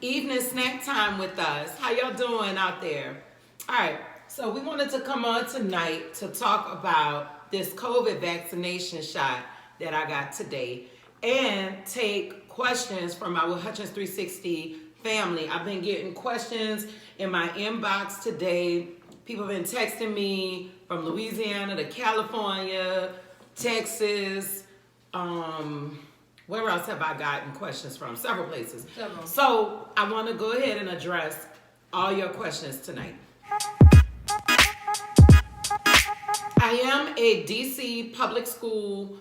evening snack time with us. How y'all doing out there? All right, so we wanted to come on tonight to talk about this COVID vaccination shot that I got today and take questions from our Hutchins 360 family. I've been getting questions in my inbox today. People have been texting me from Louisiana to California, Texas, where else have I gotten questions from? Several places. So I want to go ahead and address all your questions tonight. I am a DC public school,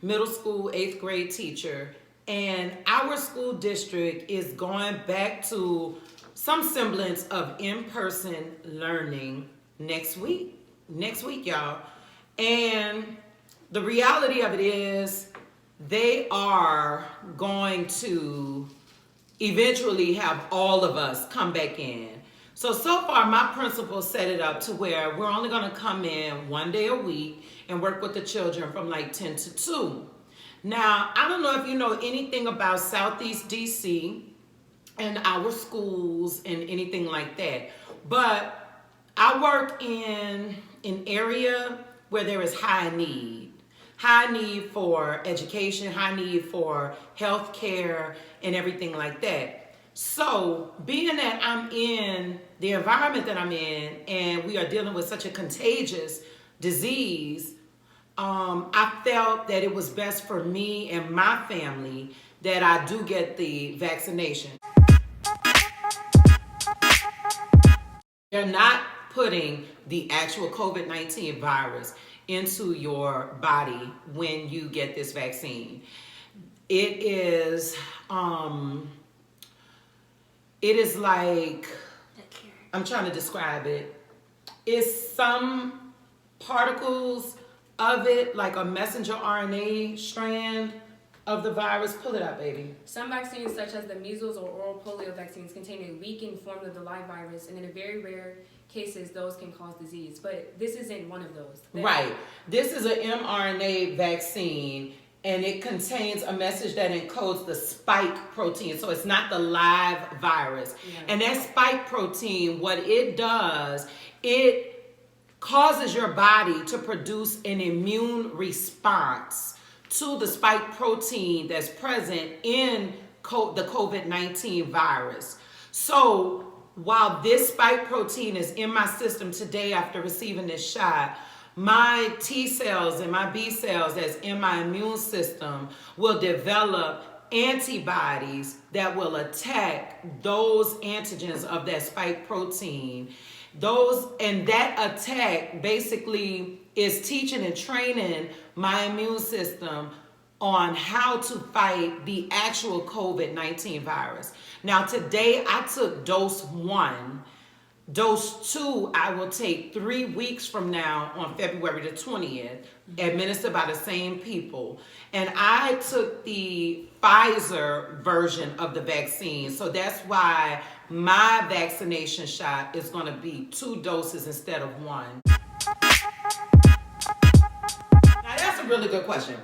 middle school, 8th grade teacher, and our school district is going back to some semblance of in-person learning next week. Next week, y'all. And the reality of it is they are going to eventually have all of us come back in. So far, my principal set it up to where we're only going to come in one day a week and work with the children from like 10 to 2. Now, I don't know if you know anything about Southeast DC and our schools and anything like that, but I work in an area where there is high need for education, high need for health care and everything like that. So being that I'm in the environment that I'm in and we are dealing with such a contagious disease, I felt that it was best for me and my family that I do get the vaccination. They're not putting the actual COVID-19 virus into your body when you get this vaccine. It is like, I'm trying to describe it. It's some particles of it, like a messenger RNA strand of the virus. Pull it up, baby. Some vaccines, such as the measles or oral polio vaccines, contain a weakened form of the live virus, and in very rare cases, those can cause disease. But this isn't one of those. Right. This is an mRNA vaccine, and it contains a message that encodes the spike protein. So it's not the live virus. Yeah. And that spike protein, what it does, it causes your body to produce an immune response to the spike protein that's present in the COVID-19 virus. So while this spike protein is in my system today after receiving this shot, my T cells and my B cells that's in my immune system will develop antibodies that will attack those antigens of that spike protein. And that attack basically is teaching and training my immune system on how to fight the actual COVID-19 virus. Now today I took dose 1. Dose 2 I will take 3 weeks from now on February the 20th, administered by the same people. And I took the Pfizer version of the vaccine. So that's why my vaccination shot is going to be 2 doses instead of 1. Now that's a really good question.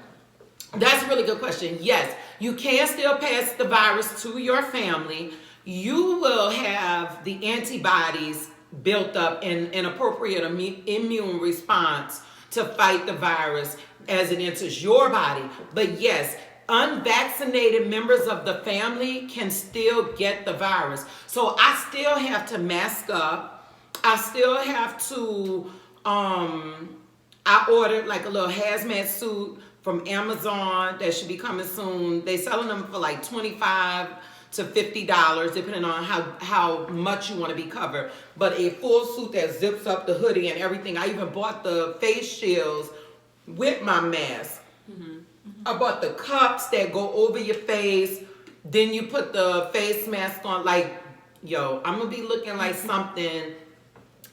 That's a really good question. Yes, you can still pass the virus to your family. You will have the antibodies built up in an appropriate immune response to fight the virus as it enters your body. But yes, unvaccinated members of the family can still get the virus. So I still have to mask up. I still have to, I ordered like a little hazmat suit from Amazon that should be coming soon. They selling them for like $25 to $50, depending on how much you want to be covered. But a full suit that zips up the hoodie and everything. I even bought the face shields with my mask. I bought the cups that go over your face. Then you put the face mask on. Like, yo, I'm going to be looking like something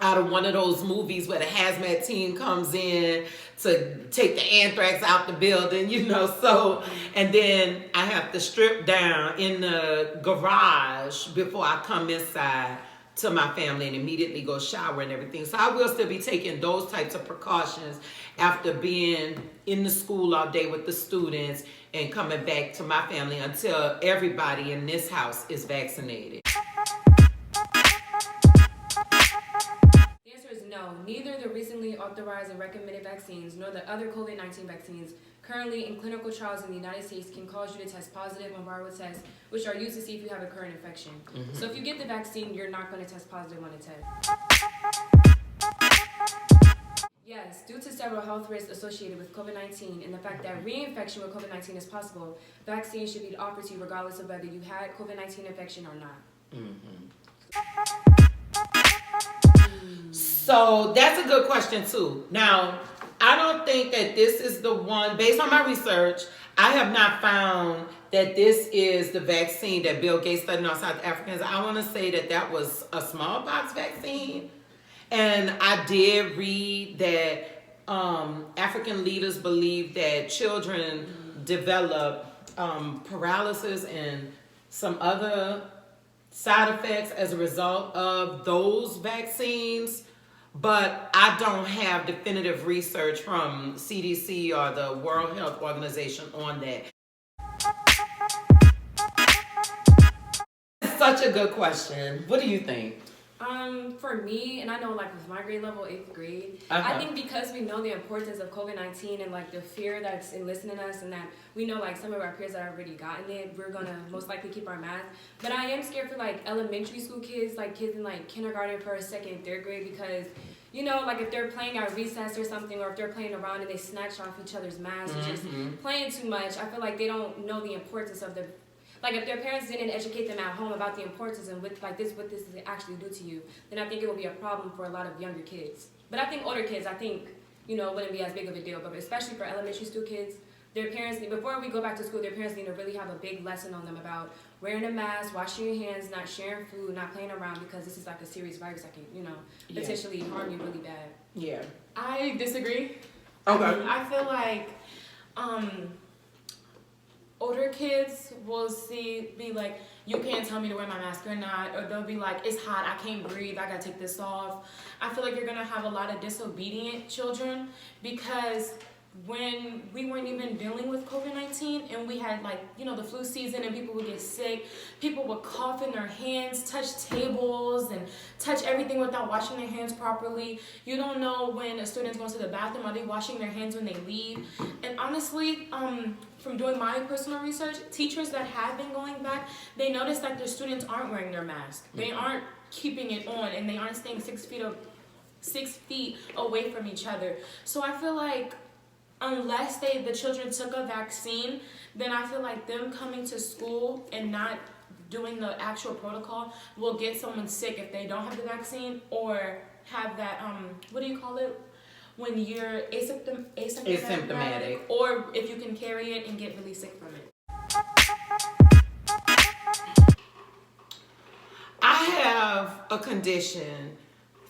out of one of those movies where the hazmat team comes in to take the anthrax out the building, so, and then I have to strip down in the garage before I come inside to my family and immediately go shower and everything. So I will still be taking those types of precautions after being in the school all day with the students and coming back to my family until everybody in this house is vaccinated. The answer is no. Neither the recently authorized and recommended vaccines nor the other COVID-19 vaccines currently in clinical trials in the United States can cause you to test positive on viral tests, which are used to see if you have a current infection. So if you get the vaccine, you're not going to test positive on a test. Yes, due to several health risks associated with COVID-19 and the fact that reinfection with COVID-19 is possible, vaccines should be offered to you regardless of whether you had COVID-19 infection or not. So that's a good question too. Now, I don't think that this is the one, based on my research, I have not found that this is the vaccine that Bill Gates studied on South Africans. I want to say that that was a smallpox vaccine. And I did read that African leaders believe that children develop paralysis and some other side effects as a result of those vaccines. But I don't have definitive research from CDC or the World Health Organization on that. Such a good question. What do you think? For me, and I know like with my grade level, 8th grade, I think because we know the importance of COVID-19 and like the fear that's enlisted in us and that we know like some of our peers that have already gotten it, we're gonna most likely keep our mask. But I am scared for like elementary school kids, like kids in like kindergarten, first, second, third grade, because you know, like if they're playing at recess or something, or if they're playing around and they snatch off each other's masks, or just playing too much, I feel like they don't know the importance of the. Like if their parents didn't educate them at home about the importance and what this actually do to you, then I think it will be a problem for a lot of younger kids. But I think older kids, wouldn't be as big of a deal. But especially for elementary school kids, their parents before we go back to school, their parents need to really have a big lesson on them about wearing a mask, washing your hands, not sharing food, not playing around, because this is like a serious virus that can, potentially harm you really bad. Yeah. I disagree. Okay. I feel like older kids will be like, you can't tell me to wear my mask or not, or they'll be like, it's hot, I can't breathe, I gotta take this off. I feel like you're gonna have a lot of disobedient children, because when we weren't even dealing with COVID-19 and we had the flu season and people would get sick, people would cough in their hands, touch tables and touch everything without washing their hands properly. You don't know when a student's going to the bathroom, are they washing their hands when they leave? And honestly, from doing my personal research, teachers that have been going back, they notice that their students aren't wearing their mask. They aren't keeping it on, and they aren't staying 6 feet away from each other. So I feel like unless the children took a vaccine, then I feel like them coming to school and not doing the actual protocol will get someone sick if they don't have the vaccine, or have that, what do you call it? When you're asymptomatic, or if you can carry it and get really sick from it. I have a condition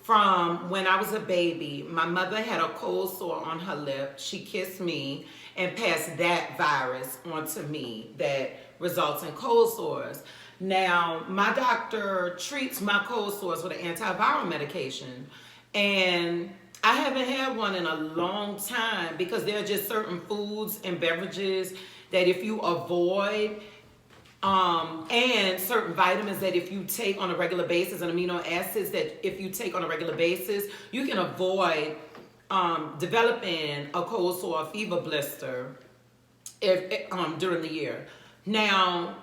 from when I was a baby. My mother had a cold sore on her lip. She kissed me and passed that virus onto me that results in cold sores. Now, my doctor treats my cold sores with an antiviral medication, and I haven't had one in a long time, because there are just certain foods and beverages that if you avoid, and certain vitamins that if you take on a regular basis, and amino acids that if you take on a regular basis, you can avoid developing a cold sore or fever blister during the year. Now,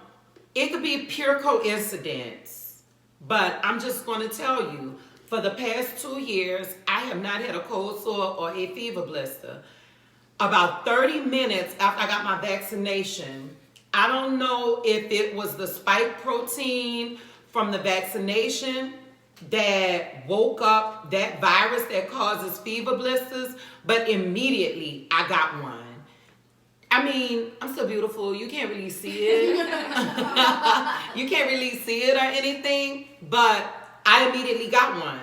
it could be pure coincidence, but I'm just going to tell you, for the past 2 years, I have not had a cold sore or a fever blister. About 30 minutes after I got my vaccination, I don't know if it was the spike protein from the vaccination that woke up that virus that causes fever blisters, but immediately I got one. I mean, I'm so beautiful, you can't really see it. You can't really see it or anything, but I immediately got one.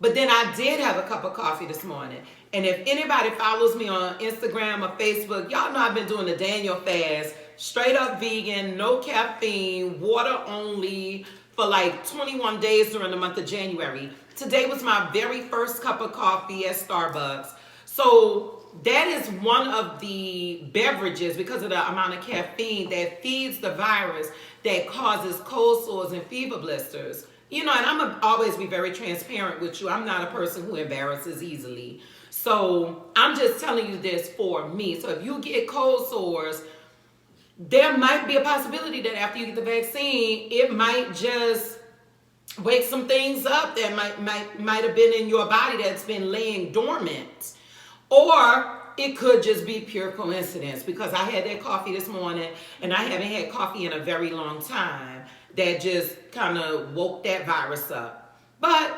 But then I did have a cup of coffee this morning. And if anybody follows me on Instagram or Facebook, y'all know I've been doing the Daniel fast. Straight up vegan, no caffeine, water only, for like 21 days during the month of January. Today was my very first cup of coffee at Starbucks. So that is one of the beverages, because of the amount of caffeine, that feeds the virus that causes cold sores and fever blisters. You know, and I'm gonna always be very transparent with you. I'm not a person who embarrasses easily. So I'm just telling you this for me. So if you get cold sores, there might be a possibility that after you get the vaccine, it might just wake some things up that might have been in your body that's been laying dormant. Or it could just be pure coincidence, because I had that coffee this morning and I haven't had coffee in a very long time. That just kind of woke that virus up. But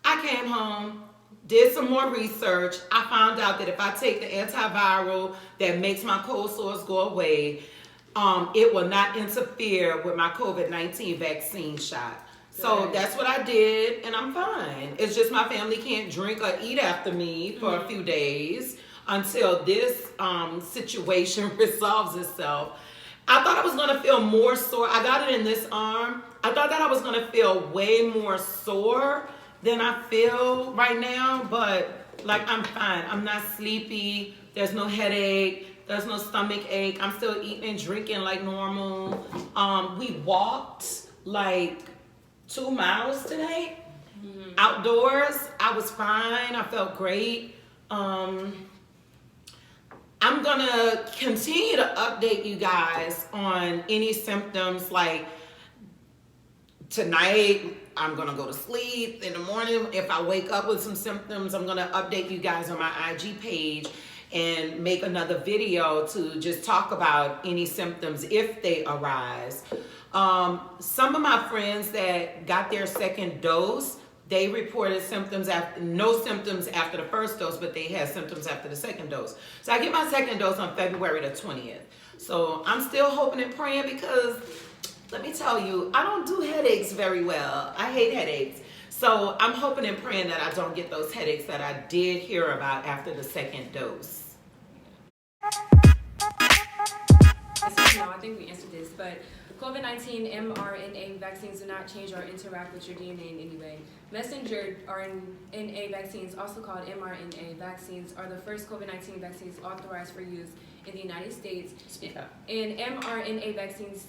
I came home, did some more research. I found out that if I take the antiviral that makes my cold sores go away, it will not interfere with my COVID-19 vaccine shot. So that's what I did, and I'm fine. It's just my family can't drink or eat after me for a few days until this situation resolves itself. I thought I was going to feel more sore. I got it in this arm. I thought that I was going to feel way more sore than I feel right now, but like I'm fine. I'm not sleepy. There's no headache. There's no stomach ache. I'm still eating and drinking like normal. We walked like 2 miles today outdoors. I was fine. I felt great. I'm gonna continue to update you guys on any symptoms. Like tonight, I'm gonna go to sleep. In the morning, if I wake up with some symptoms, I'm gonna update you guys on my IG page and make another video to just talk about any symptoms if they arise. Some of my friends that got their second dose, they reported no symptoms after the first dose, but they had symptoms after the second dose. So I get my second dose on February the 20th. So I'm still hoping and praying, because let me tell you, I don't do headaches very well. I hate headaches. So I'm hoping and praying that I don't get those headaches that I did hear about after the second dose. No, I think we answered this, but COVID-19 mRNA vaccines do not change or interact with your DNA in any way. Messenger RNA vaccines, also called mRNA vaccines, are the first COVID-19 vaccines authorized for use in the United States. And mRNA vaccines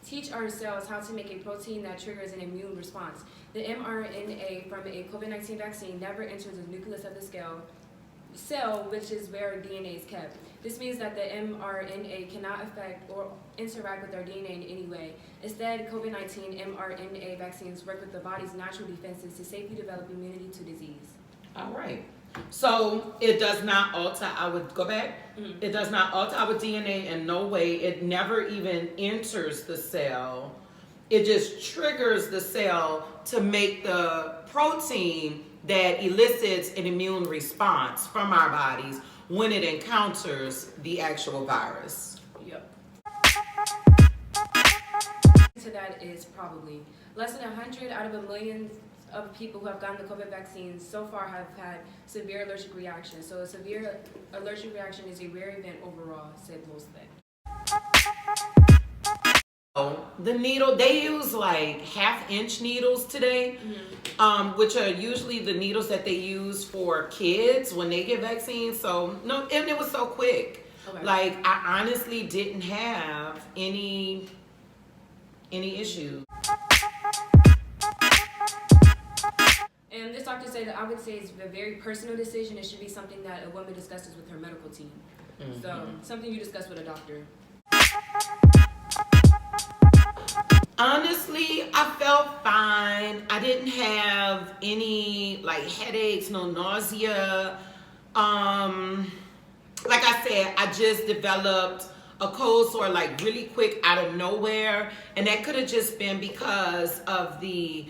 teach our cells how to make a protein that triggers an immune response. The mRNA from a COVID-19 vaccine never enters the nucleus of the cell, which is where DNA is kept. This means that the mRNA cannot affect or interact with our DNA in any way. Instead, COVID-19 mRNA vaccines work with the body's natural defenses to safely develop immunity to disease. All right. So it does not alter our, It does not alter our DNA in no way. It never even enters the cell. It just triggers the cell to make the protein that elicits an immune response from our bodies when it encounters the actual virus. Yep. To that is probably less than 100 out of a million of people who have gotten the COVID vaccines so far have had severe allergic reactions. So a severe allergic reaction is a rare event overall, said Wolfsbeck. The needle, they use like 1/2-inch needles today, which are usually the needles that they use for kids when they get vaccines. So no, and it was so quick. Okay. Like I honestly didn't have any issues. And this doctor said that I would say it's a very personal decision. It should be something that a woman discusses with her medical team. So something you discuss with a doctor. Honestly, I felt fine. I didn't have any like headaches, no nausea. Like I said, I just developed a cold sore like really quick out of nowhere, and that could have just been because of the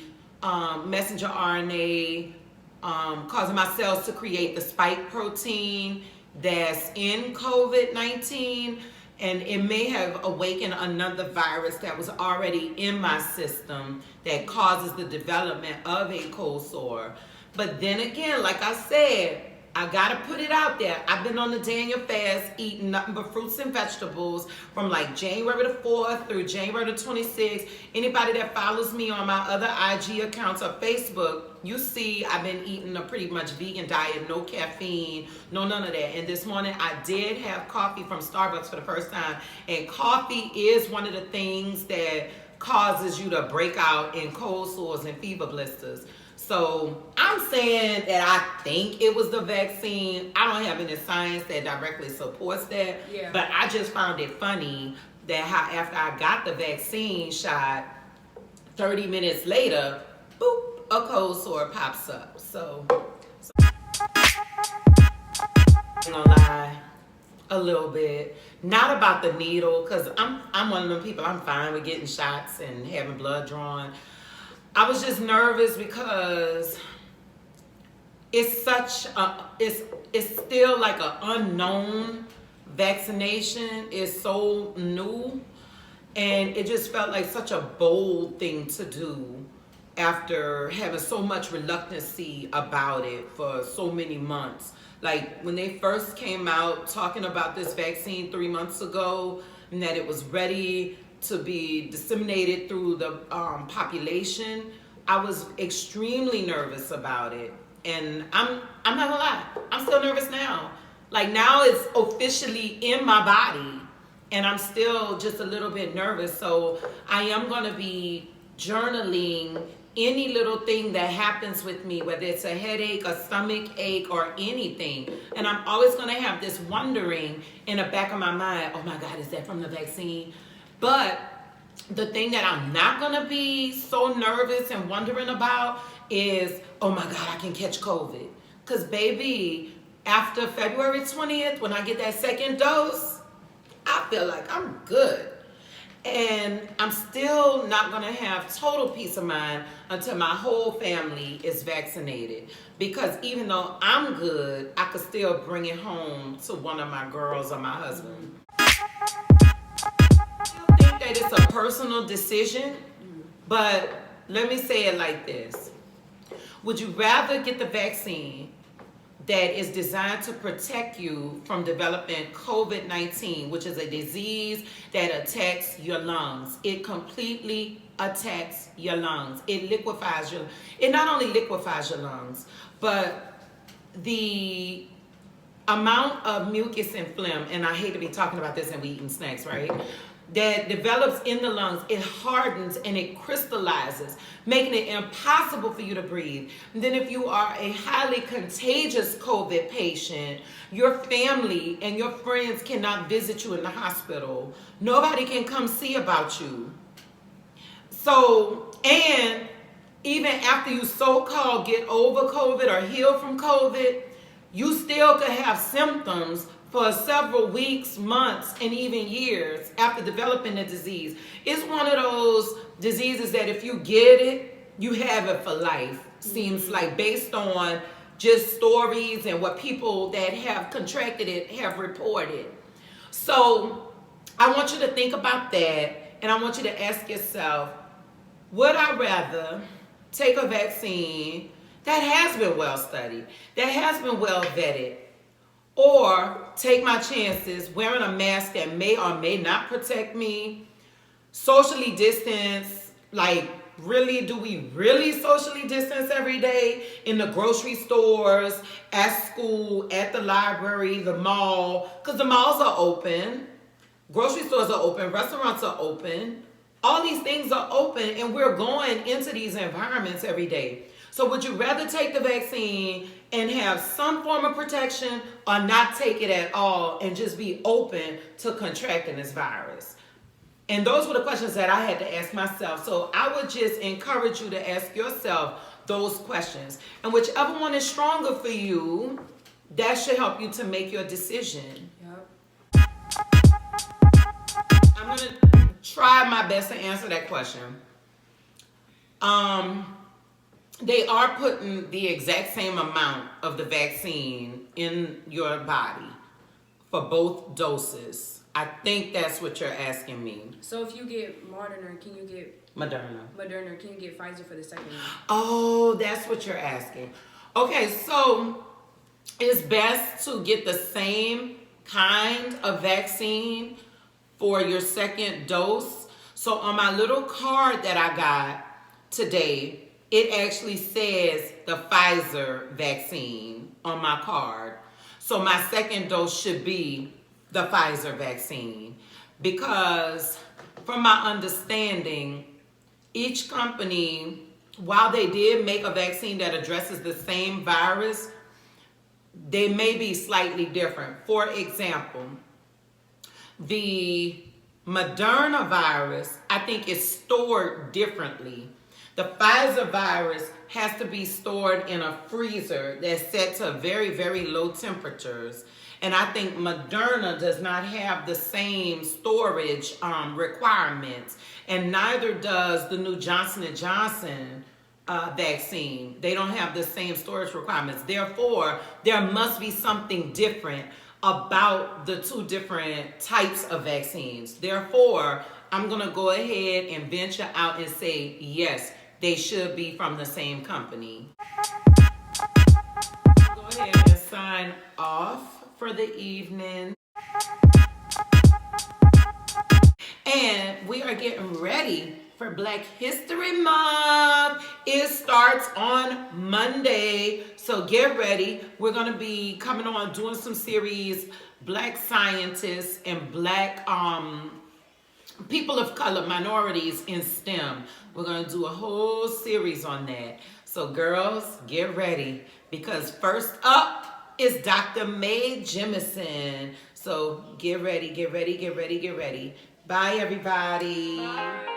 messenger RNA causing my cells to create the spike protein that's in COVID-19. And it may have awakened another virus that was already in my system that causes the development of a cold sore. But then again, like I said, I gotta put it out there. I've been on the Daniel fast eating nothing but fruits and vegetables from like January the 4th through January the 26th. Anybody that follows me on my other IG accounts or Facebook, you see I've been eating a pretty much vegan diet, no caffeine, no none of that. And this morning I did have coffee from Starbucks for the first time. And coffee is one of the things that causes you to break out in cold sores and fever blisters. So I'm saying that I think it was the vaccine. I don't have any science that directly supports that. Yeah. But I just found it funny that how after I got the vaccine shot, 30 minutes later, boop, a cold sore pops up. So I'm gonna lie, a little bit. Not about the needle, because I'm one of them people, I'm fine with getting shots and having blood drawn. I was just nervous because it's such a, it's still like an unknown vaccination. It's so new, and it just felt like such a bold thing to do after having so much reluctancy about it for so many months. Like when they first came out talking about this vaccine 3 months ago, and that it was ready to be disseminated through the population, I was extremely nervous about it. And I'm not gonna lie, I'm still nervous now. Like now it's officially in my body, and I'm still just a little bit nervous. So I am gonna be journaling any little thing that happens with me, whether it's a headache, a stomach ache, or anything. And I'm always gonna have this wondering in the back of my mind, oh my God, is that from the vaccine? But the thing that I'm not gonna be so nervous and wondering about is, oh my God, I can catch COVID. Cause baby, after February 20th, when I get that second dose, I feel like I'm good. And I'm still not gonna have total peace of mind until my whole family is vaccinated. Because even though I'm good, I could still bring it home to one of my girls or my husband. I think that it's a personal decision, but let me say it like this. Would you rather get the vaccine that is designed to protect you from developing COVID-19, which is a disease that attacks your lungs? It completely attacks your lungs. It liquefies your, it not only liquefies your lungs, but the amount of mucus and phlegm, and I hate to be talking about this and we eating snacks, right? That develops in the lungs, it hardens and it crystallizes, making it impossible for you to breathe. And then if you are a highly contagious COVID patient, your family and your friends cannot visit you in the hospital. Nobody can come see about you. So, and even after you so-called get over COVID or heal from COVID, you still could have symptoms for several weeks, months, and even years after developing the disease. It's one of those diseases that if you get it, you have it for life. Seems like, based on just stories and what people that have contracted it have reported. So I want you to think about that, and I want you to ask yourself, would I rather take a vaccine that has been well studied, that has been well vetted, or take my chances wearing a mask that may or may not protect me, socially distance, like really, do we really socially distance every day in the grocery stores, at school, at the library, the mall, because the malls are open, grocery stores are open, restaurants are open, all these things are open, and we're going into these environments every day. So would you rather take the vaccine and have some form of protection, or not take it at all and just be open to contracting this virus? And those were the questions that I had to ask myself. So I would just encourage you to ask yourself those questions. And whichever one is stronger for you, that should help you to make your decision. Yep. I'm going to try my best to answer that question. They are putting the exact same amount of the vaccine in your body for both doses. I think that's what you're asking me. So if you get Moderna, can you get Moderna, can you get Pfizer for the second one? Oh, that's what you're asking. Okay, so it's best to get the same kind of vaccine for your second dose. So on my little card that I got today, it actually says the Pfizer vaccine on my card. So my second dose should be the Pfizer vaccine, because from my understanding, each company, while they did make a vaccine that addresses the same virus, they may be slightly different. For example, the Moderna virus, I think, is stored differently. The Pfizer virus has to be stored in a freezer that's set to very, very low temperatures. And I think Moderna does not have the same storage requirements. And neither does the new Johnson & Johnson vaccine. They don't have the same storage requirements. Therefore, there must be something different about the two different types of vaccines. Therefore, I'm going to go ahead and venture out and say, yes, they should be from the same company. Go ahead and sign off for the evening. And we are getting ready for Black History Month. It starts on Monday, so get ready. We're going to be coming on doing some series, Black scientists and Black people of color, minorities in STEM. We're going to do a whole series on that. So girls, get ready, because first up is Dr. Mae Jemison. So get ready, get ready, get ready, get ready. Bye, everybody. Bye.